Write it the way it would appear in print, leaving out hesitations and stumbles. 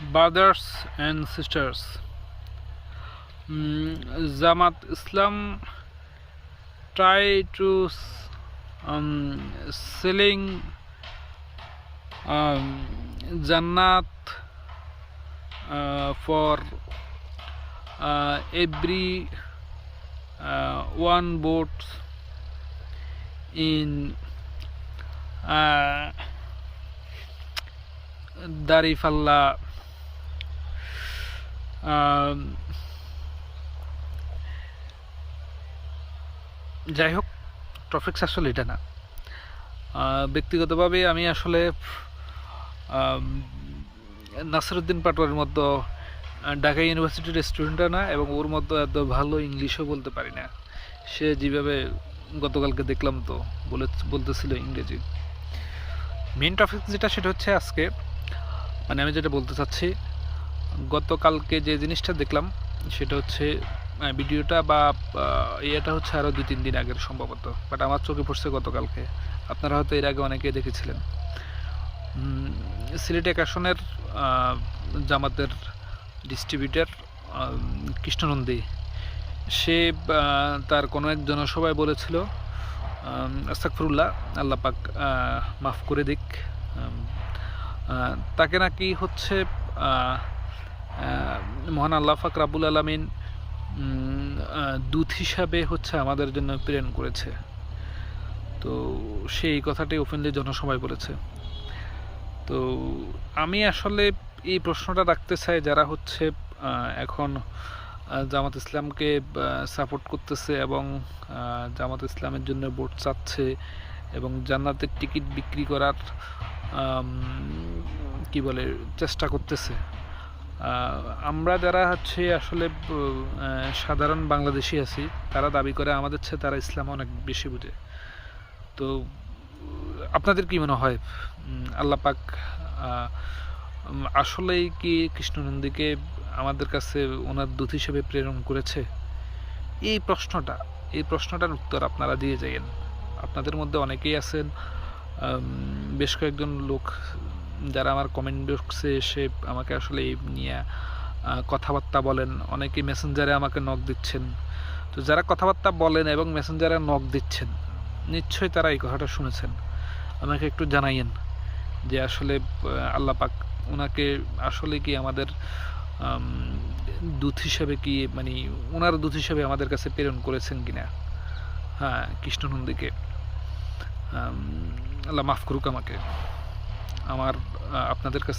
Brothers and sisters, Jamaat Islam try to selling Jannat for every one vote in Darifallah. যাই হোক, topics আসলে এটা না। ব্যক্তিগতভাবে আমি আসলে নাসিরউদ্দিন পাটোয়ারির মতো ঢাকা ইউনিভার্সিটির স্টুডেন্টও না, এবং ওর মতো এত ভালো ইংলিশও বলতে পারি না। সে যেভাবে গতকালকে দেখলাম তো বলতেছিল ইংরেজি। মেন টপিক যেটা, সেটা হচ্ছে আজকে আমি যেটা বলতে চাচ্ছি, গতকালকে যে জিনিসটা দেখলাম সেটা হচ্ছে ভিডিওটা বা এটা হচ্ছে আরও 2-3 দিন আগের সম্ভবত, বাট আমার চোখে পড়ছে গতকালকে। আপনারা হয়তো এর আগে অনেকেই দেখেছিলেন। সিলেট এক আসনের জামাতের ডিস্ট্রিবিউটর কৃষ্ণনন্দী, সে তার কোনো এক জনসভায় বলেছিল, আস্তাগফিরুল্লাহ, আল্লাহ পাক মাফ করে দিক, তাকে নাকি হচ্ছে মহান আল্লাহ পাক রাব্বুল আলামিন দূত হিসাবে হচ্ছে আমাদের জন্য প্রেরণ করেছে। তো সেই কথাটি ওপেনলি জনসভায় বলেছে। তো আমি আসলে এই প্রশ্নটা রাখতে চাই, যারা হচ্ছে এখন জামাত ইসলামকে সাপোর্ট করতেছে এবং জামাত ইসলামের জন্য ভোট চাচ্ছে এবং জান্নাতের টিকিট বিক্রি করার চেষ্টা করতেছে। আমরা যারা হচ্ছে আসলে সাধারণ বাংলাদেশি আছি, তারা দাবি করে আমাদের চেয়ে তারা ইসলাম অনেক বেশি বুঝে। তো আপনাদের কি মনে হয়, আল্লাহ পাক আসলেই কি কৃষ্ণনন্দীকে আমাদের কাছে ওনার দূত হিসেবে প্রেরণ করেছে? এই প্রশ্নটার উত্তর আপনারা দিয়ে যাইয়েন। আপনাদের মধ্যে অনেকেই আছেন, বেশ কয়েকজন লোক যারা আমার কমেন্ট বক্সে এসে আমাকে আসলে এই নিয়ে কথাবার্তা বলেন, অনেকেই মেসেঞ্জারে আমাকে নক দিচ্ছেন। তো যারা কথাবার্তা বলেন এবং মেসেঞ্জারে নক দিচ্ছেন, নিশ্চয়ই তারা এই কথাটা শুনেছেন। আমাকে একটু জানাইয়েন যে আসলে আল্লাহ পাক ওনাকে আসলে কি আমাদের দূত হিসাবে কি ওনার দূত হিসাবে আমাদের কাছে প্রেরণ করেছেন কিনা। হ্যাঁ, কৃষ্ণনন্দীকে আল্লাহ মাফ করুক আমাকে। আমার আপনাদের কাছে